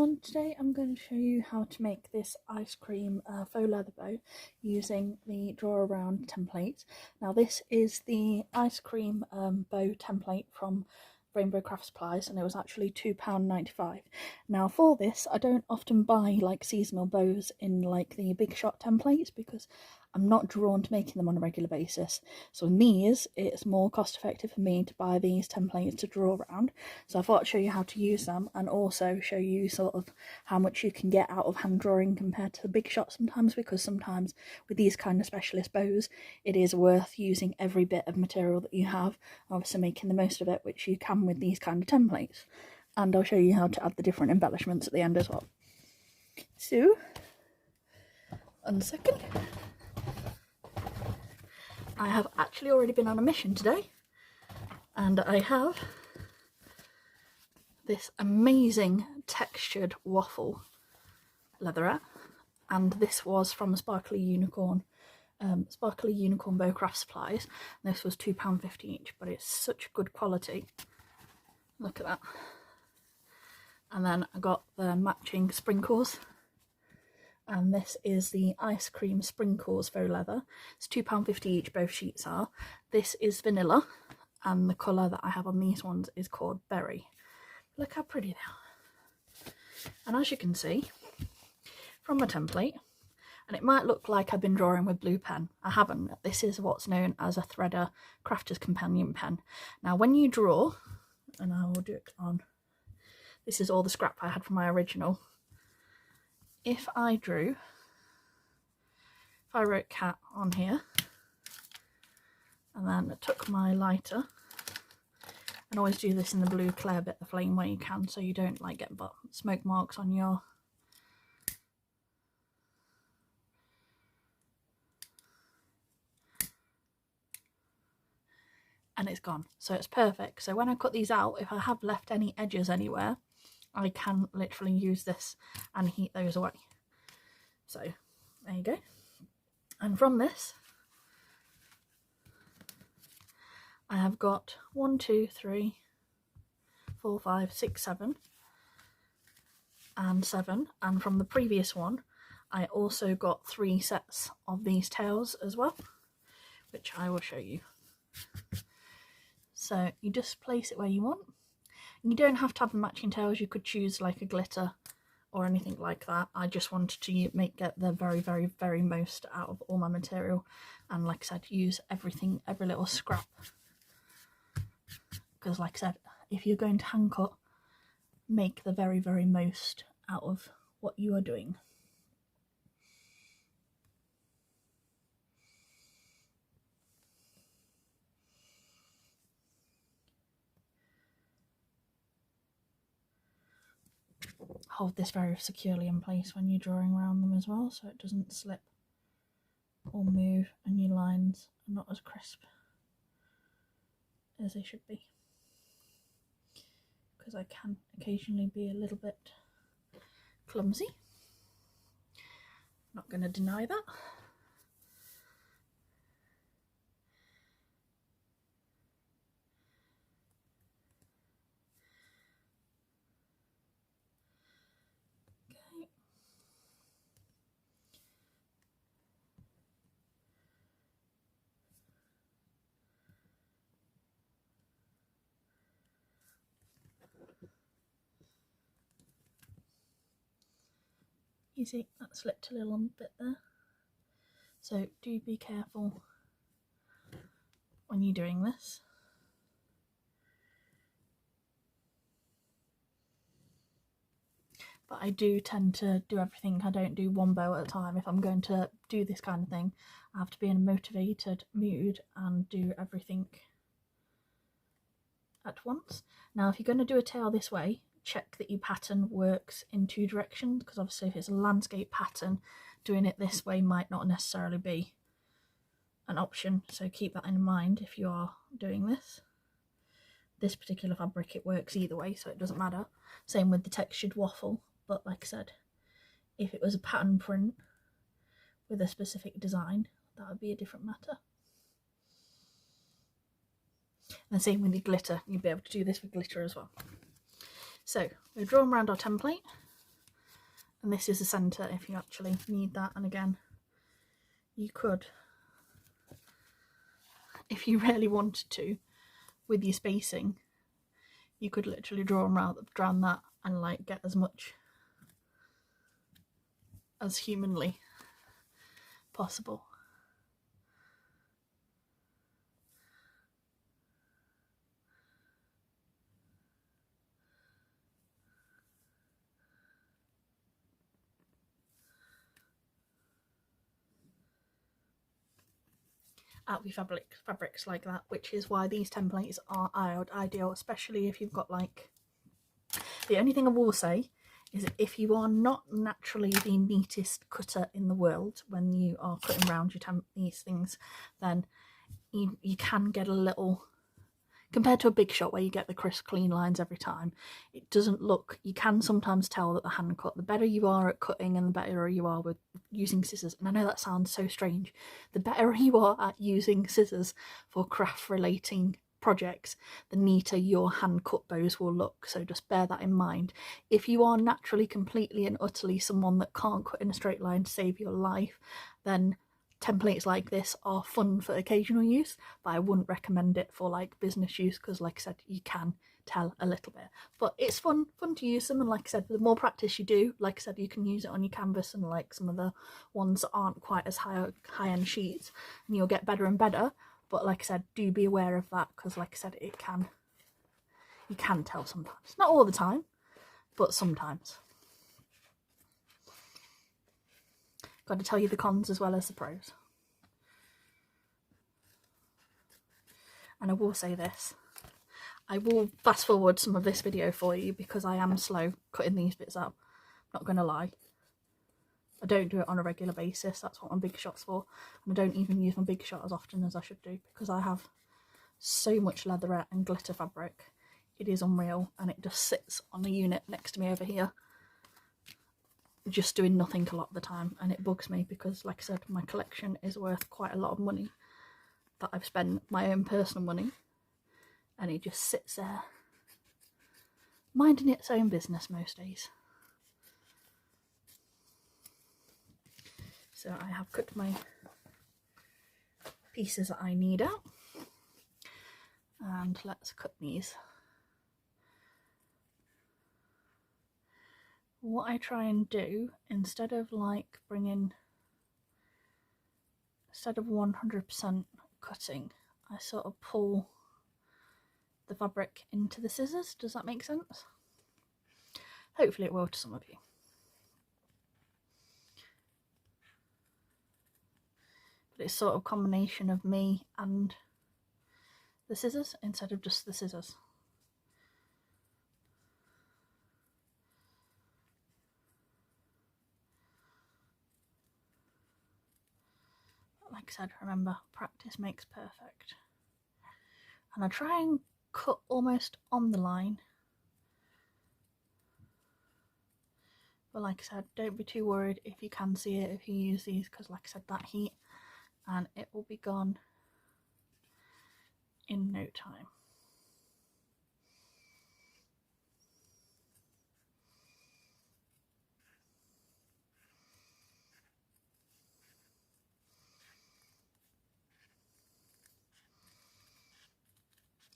everyone, today I'm going to show you how to make this ice cream faux leather bow using the draw around template. Now this is the ice cream bow template from Rainbow Craft Supplies, and it was actually £2.95. Now for this I don't often buy like seasonal bows in like the big shot templates because I'm not drawn to making them on a regular basis. So in these, it's more cost effective for me to buy these templates to draw around. So I thought I'd show you how to use them and also show you sort of how much you can get out of hand drawing compared to the big shot sometimes, because sometimes with these kind of specialist bows, it is worth using every bit of material that you have, obviously making the most of it, which you can with these kind of templates. And I'll show you how to add the different embellishments at the end as well. So, 1 second. I have actually already been on a mission today, and I have this amazing textured waffle leatherette, and this was from Sparkly Unicorn Bow Craft Supplies. And this was £2.50 each, but it's such good quality. Look at that. And then I got the matching sprinkles. And this is the ice cream sprinkles faux leather. It's £2.50 each, both sheets are. This is vanilla, and the colour that I have on these ones is called berry. Look how pretty they are. And as you can see from my template, and it might look like I've been drawing with blue pen, I haven't. This is what's known as a Threader Crafter's Companion pen. Now when you draw, and I will do it on, this is all the scrap I had from my original. If I wrote cat on here, and then I took my lighter, and always do this in the blue clear bit, the flame, where you can, so you don't like get smoke marks on your and it's gone, so it's perfect. So when I cut these out, if I have left any edges anywhere, I can literally use this and heat those away. So there you go. And from this I have got 1, 2, 3, 4, 5, 6, 7 and 7, and from the previous one I also got 3 sets of these tails as well, which I will show you. So you just place it where you want. You don't have to have the matching tails, you could choose like a glitter or anything like that. I just wanted to get the very most out of all my material, and like I said, use everything, every little scrap, because like I said, if you're going to hand cut, make the very most out of what you are doing. Hold this very securely in place when you're drawing around them as well, so it doesn't slip or move and your lines are not as crisp as they should be, because I can occasionally be a little bit clumsy, not going to deny that. You see, that slipped a little bit there, so do be careful when you're doing this. But I do tend to do everything, I don't do one bow at a time. If I'm going to do this kind of thing, I have to be in a motivated mood and do everything at once. Now if you're going to do a tail this way, check that your pattern works in 2 directions, because obviously if it's a landscape pattern, doing it this way might not necessarily be an option, so keep that in mind if you are doing this. This particular fabric, it works either way, so it doesn't matter. Same with the textured waffle, but like I said, if it was a pattern print with a specific design, that would be a different matter. And the same with the glitter, you'd be able to do this with glitter as well. So we're drawing around our template, and this is the centre if you actually need that. And again, you could, if you really wanted to, with your spacing, you could literally draw around that and like get as much as humanly possible. Out with fabrics like that, which is why these templates are ideal, especially if you've got like, the only thing I will say is that if you are not naturally the neatest cutter in the world when you are cutting around these things, then you can get a little, compared to a big shot where you get the crisp clean lines every time, it doesn't look, you can sometimes tell that the hand cut, the better you are at cutting and the better you are with using scissors, and I know that sounds so strange, the better you are at using scissors for craft relating projects, the neater your hand cut bows will look. So just bear that in mind. If you are naturally completely and utterly someone that can't cut in a straight line to save your life, then templates like this are fun for occasional use, but I wouldn't recommend it for like business use, because like I said, you can tell a little bit, but it's fun to use them. And like I said, the more practice you do, like I said, you can use it on your canvas and like some of the ones that aren't quite as high-end sheets, and you'll get better and better. But like I said, do be aware of that, because like I said, you can tell sometimes, not all the time, but sometimes. Got to tell you the cons as well as the pros. And I will say this, I will fast forward some of this video for you because I am slow cutting these bits up, not gonna lie. I don't do it on a regular basis, that's what my big shot's for, and I don't even use my big shot as often as I should do, because I have so much leatherette and glitter fabric. It is unreal, and it just sits on the unit next to me over here, just doing nothing a lot of the time, and it bugs me because, like I said, my collection is worth quite a lot of money that I've spent my own personal money, and it just sits there minding its own business most days. So I have cut my pieces that I need out, and let's cut these. What I try and do, instead of 100% cutting, I sort of pull the fabric into the scissors. Does that make sense? Hopefully it will to some of you. But it's sort of a combination of me and the scissors instead of just the scissors. But like I said, remember, practice makes perfect. And I try and cut almost on the line. But like I said, don't be too worried if you can see it if you use these, because like I said, that heat, and it will be gone in no time.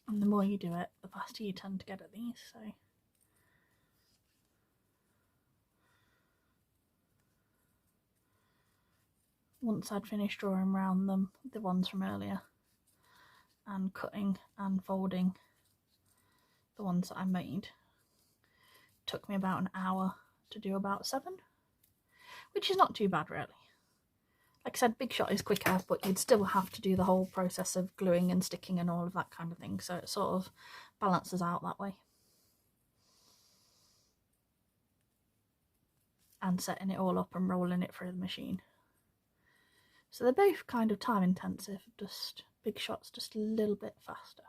And the more you do it, the faster you tend to get at these, so. Once I'd finished drawing around them, the ones from earlier, and cutting and folding the ones that I made, it took me about an hour to do about 7, which is not too bad really. Like I said, big shot is quicker, but you'd still have to do the whole process of gluing and sticking and all of that kind of thing, so it sort of balances out that way. And setting it all up and rolling it through the machine. So they're both kind of time intensive, just big shot's just a little bit faster.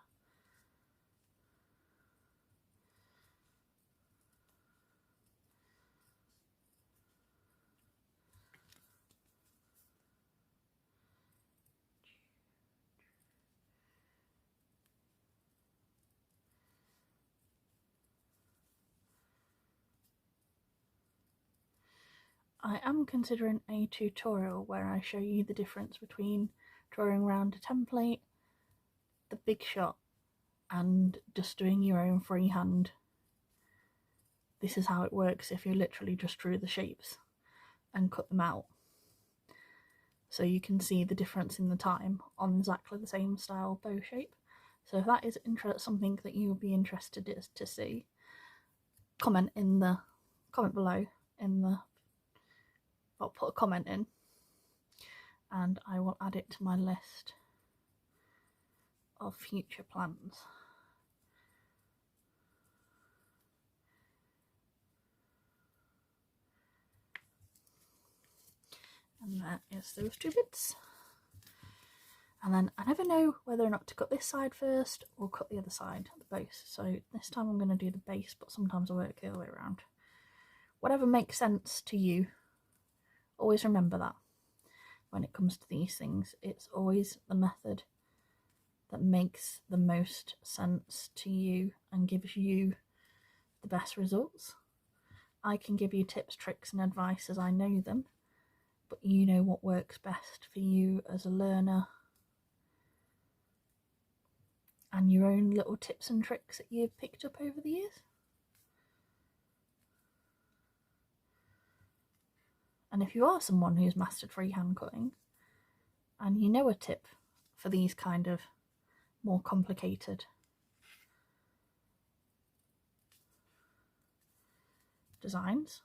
I am considering a tutorial where I show you the difference between drawing around a template, the big shot, and just doing your own freehand. This is how it works if you literally just drew the shapes and cut them out. So you can see the difference in the time on exactly the same style bow shape. So if that is something that you would be interested to see, comment below I'll put a comment in and I will add it to my list of future plans. And there is those two bits. And then I never know whether or not to cut this side first or cut the other side, the base. So this time I'm going to do the base, but sometimes I work the other way around. Whatever makes sense to you, always remember that when it comes to these things. It's always the method that makes the most sense to you and gives you the best results. I can give you tips, tricks and advice as I know them, but you know what works best for you as a learner and your own little tips and tricks that you've picked up over the years. And if you are someone who's mastered freehand cutting and you know a tip for these kind of more complicated designs,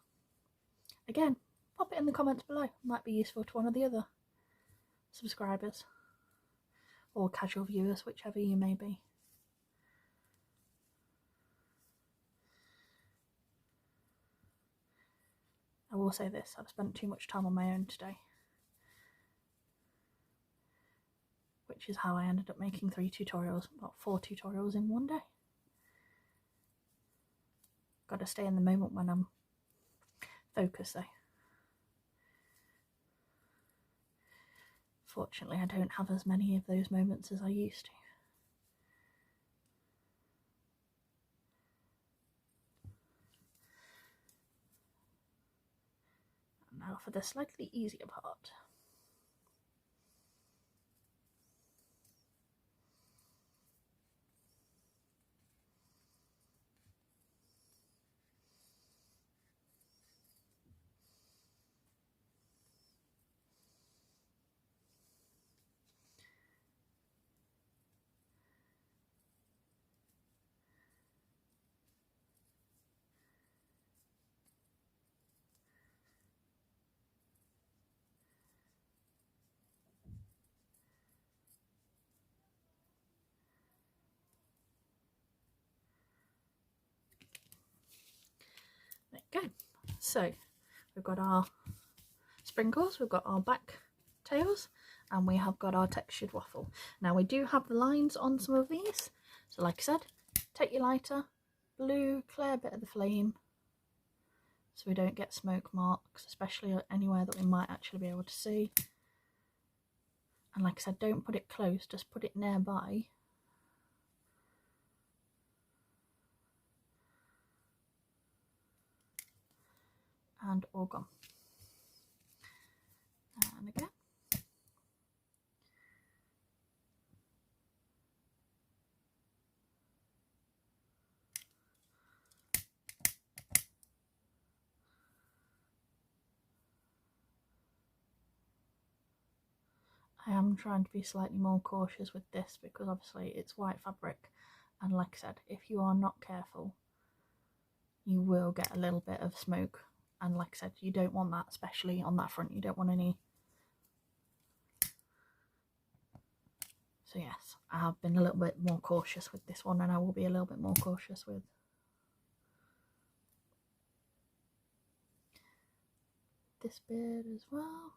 again, pop it in the comments below. Might be useful to one of the other subscribers or casual viewers, whichever you may be. I will say this, I've spent too much time on my own today, which is how I ended up making 4 tutorials in one day. Got to stay in the moment when I'm focused though. Fortunately, I don't have as many of those moments as I used to. And now for the slightly easier part. There you go. So we've got our sprinkles, we've got our back tails, and we have got our textured waffle. Now we do have the lines on some of these, so like I said, take your lighter, blue, clear bit of the flame so we don't get smoke marks, especially anywhere that we might actually be able to see. And like I said, don't put it close, just put it nearby. And all gone. And again. I am trying to be slightly more cautious with this because obviously it's white fabric, and like I said, if you are not careful you will get a little bit of smoke, and like I said, you don't want that, especially on that front. You don't want any. So yes, I have been a little bit more cautious with this one, and I will be a little bit more cautious with this bit as well.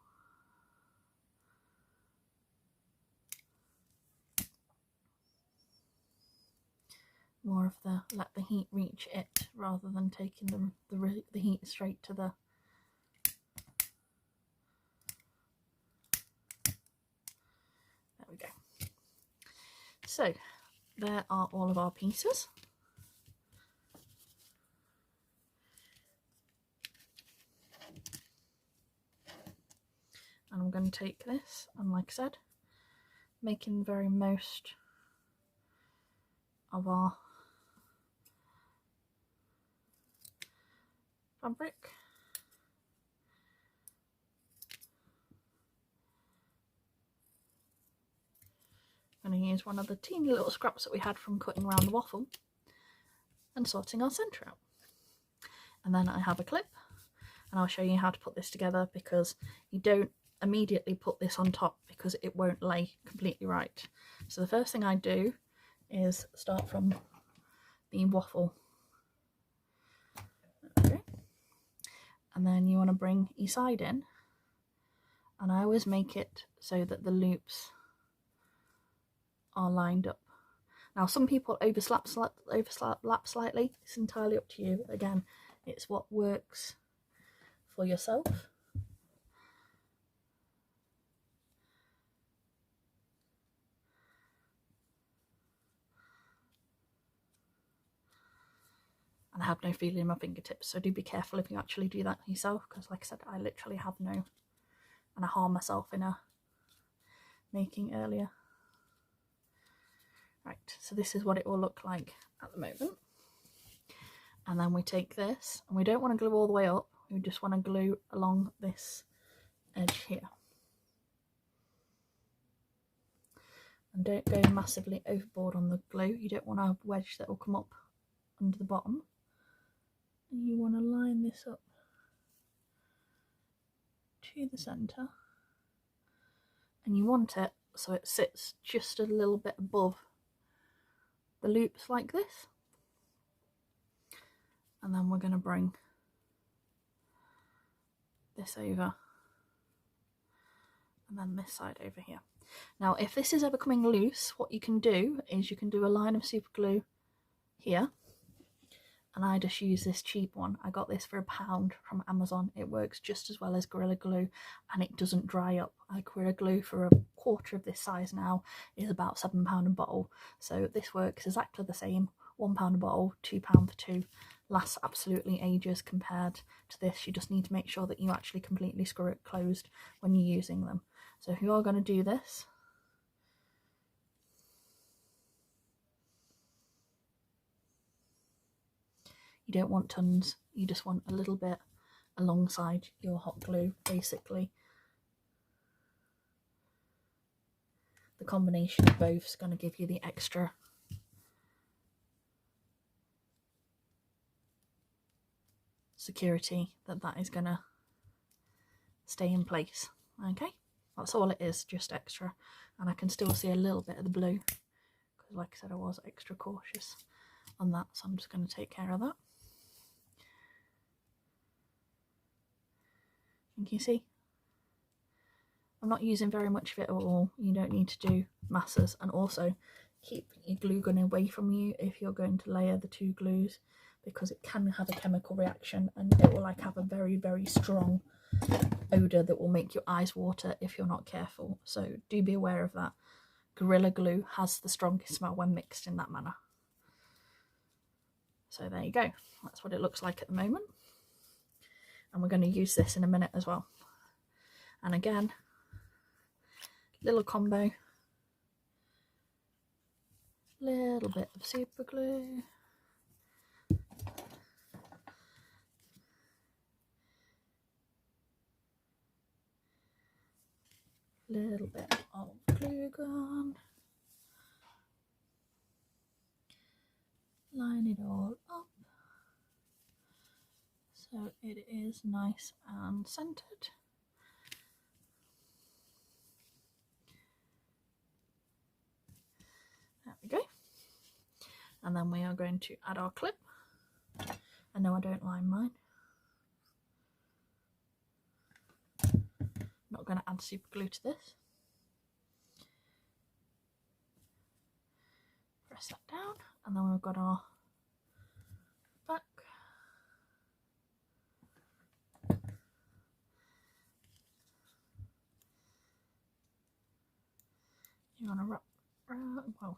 More of the let the heat reach it rather than taking the heat straight to the. There we go. So there are all of our pieces. going to take this and, like I said, making the very most of our fabric. I'm going to use one of the teeny little scraps that we had from cutting around the waffle and sorting our centre out. And then I have a clip, and I'll show you how to put this together, because you don't immediately put this on top because it won't lay completely right. So the first thing I do is start from the waffle. Okay. And then you want to bring your side in, and I always make it so that the loops are lined up. Now some people overlap slightly. It's entirely up to you. Again, it's what works for yourself. And I have no feeling in my fingertips, so do be careful if you actually do that yourself, because like I said, I literally have no, and I harmed myself in a making earlier. Right, so this is what it will look like at the moment. And then we take this, and we don't want to glue all the way up, we just want to glue along this edge here. And don't go massively overboard on the glue. You don't want a wedge that will come up under the bottom. And you want to line this up to the centre, and you want it so it sits just a little bit above the loops like this. And then we're going to bring this over, and then this side over here. Now if this is ever coming loose, what you can do is you can do a line of super glue here, and I just use this cheap one. I got this for £1 from Amazon. It works just as well as Gorilla Glue, and it doesn't dry up. Gorilla Glue for a quarter of this size now is about £7 a bottle, so this works exactly the same. £1 a bottle, £2 for two. Lasts absolutely ages compared to this. You just need to make sure that you actually completely screw it closed when you're using them. So if you are going to do this, you don't want tons, you just want a little bit alongside your hot glue, basically. The combination of both is going to give you the extra security that is going to stay in place. Okay, that's all it is, just extra. And I can still see a little bit of the blue, because like I said, I was extra cautious on that, so I'm just going to take care of that. And you see, I'm not using very much of it at all. You don't need to do masses, and also keep your glue gun away from you if you're going to layer the two glues, because it can have a chemical reaction and it will like have a very, very strong odour that will make your eyes water if you're not careful. So do be aware of that. Gorilla Glue has the strongest smell when mixed in that manner. So there you go. That's what it looks like at the moment. And we're going to use this in a minute as well. And again, little combo, little bit of super glue, little bit of glue gun, line it all up so it is nice and centered. There we go. And then we are going to add our clip. And no, I don't line mine. Not going to add super glue to this. Press that down, and then we've got our back. You want to wrap around, well,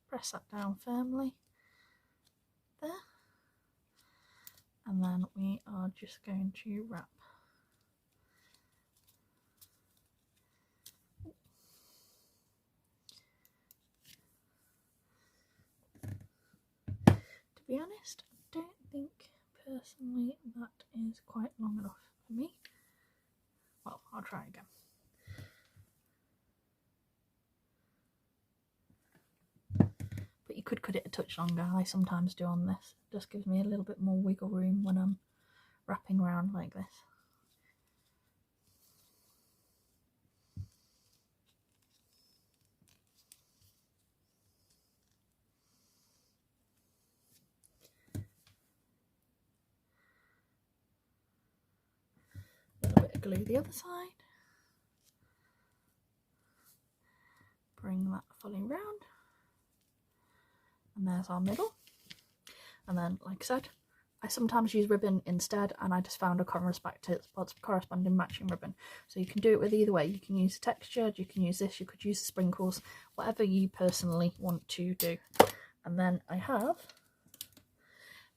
press that down firmly there, and then we are just going to wrap be honest, I don't think personally that is quite long enough for me. Well, I'll try again. But you could cut it a touch longer. I sometimes do on this. It just gives me a little bit more wiggle room when I'm wrapping around like this. A little bit of glue the other side. Bring that fully round. And there's our middle. And then, like I said, I sometimes use ribbon instead, and I just found a corresponding matching ribbon. So you can do it with either way. You can use the textured, you can use this, you could use the sprinkles, whatever you personally want to do. And then I have,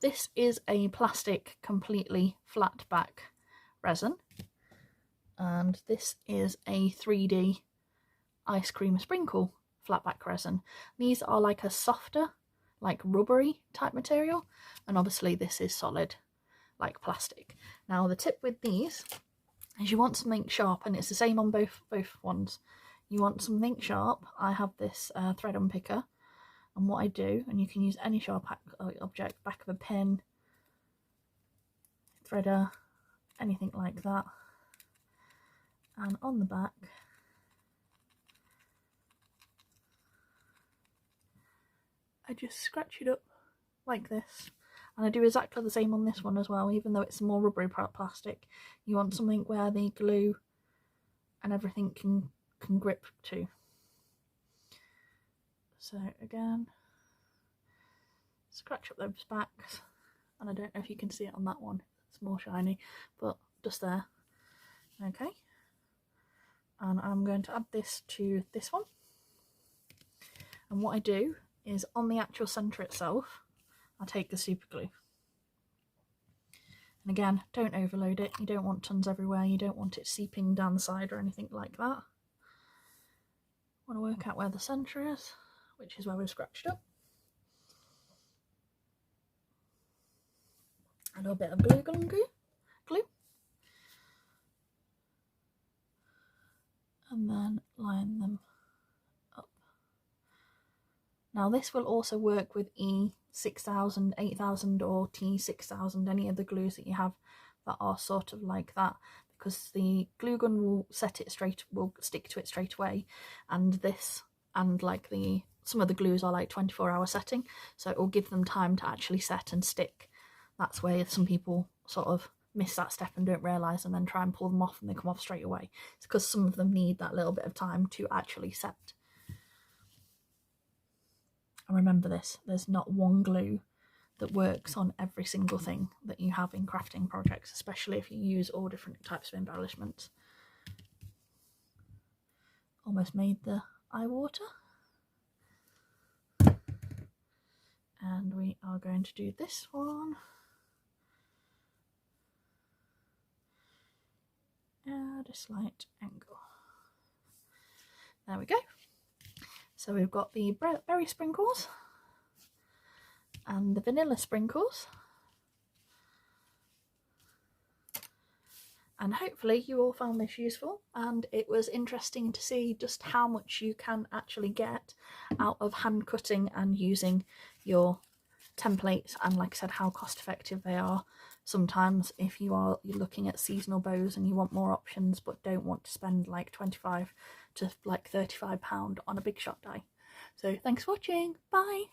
this is a plastic completely flat back resin, and this is a 3D ice cream sprinkle flat back resin. These are like a softer, like rubbery type material, and obviously this is solid like plastic. Now the tip with these is you want something sharp, and it's the same on both ones. You want something sharp. I have this thread unpicker, and what I do, and you can use any sharp object, back of a pin, threader, anything like that, and on the back I just scratch it up like this, and I do exactly the same on this one as well. Even though it's more rubbery plastic, you want something where the glue and everything can grip to. So again, scratch up those backs, and I don't know if you can see it on that one, it's more shiny, but just there. Okay, and I'm going to add this to this one, and what I do is on the actual centre itself, I take the super glue. And again, don't overload it. You don't want tons everywhere. You don't want it seeping down the side or anything like that. Want to work out where the centre is, which is where we've scratched up. A little bit of glue. And then line them up. Now this will also work with E6000, 8000 or T6000, any of the glues that you have that are sort of like that, because the glue gun will set it straight, will stick to it straight away, and this, and like some of the glues are like 24-hour setting, so it will give them time to actually set and stick. That's where some people sort of miss that step and don't realise, and then try and pull them off and they come off straight away. It's because some of them need that little bit of time to actually set. And remember this, there's not one glue that works on every single thing that you have in crafting projects, especially if you use all different types of embellishments. Almost made the eye water. And we are going to do this one. At a slight angle. There we go. So we've got the berry sprinkles and the vanilla sprinkles, and hopefully you all found this useful, and it was interesting to see just how much you can actually get out of hand cutting and using your templates, and like I said, how cost effective they are. Sometimes if you're looking at seasonal bows and you want more options but don't want to spend like £25 to like £35 on a big shot die. So thanks for watching, bye.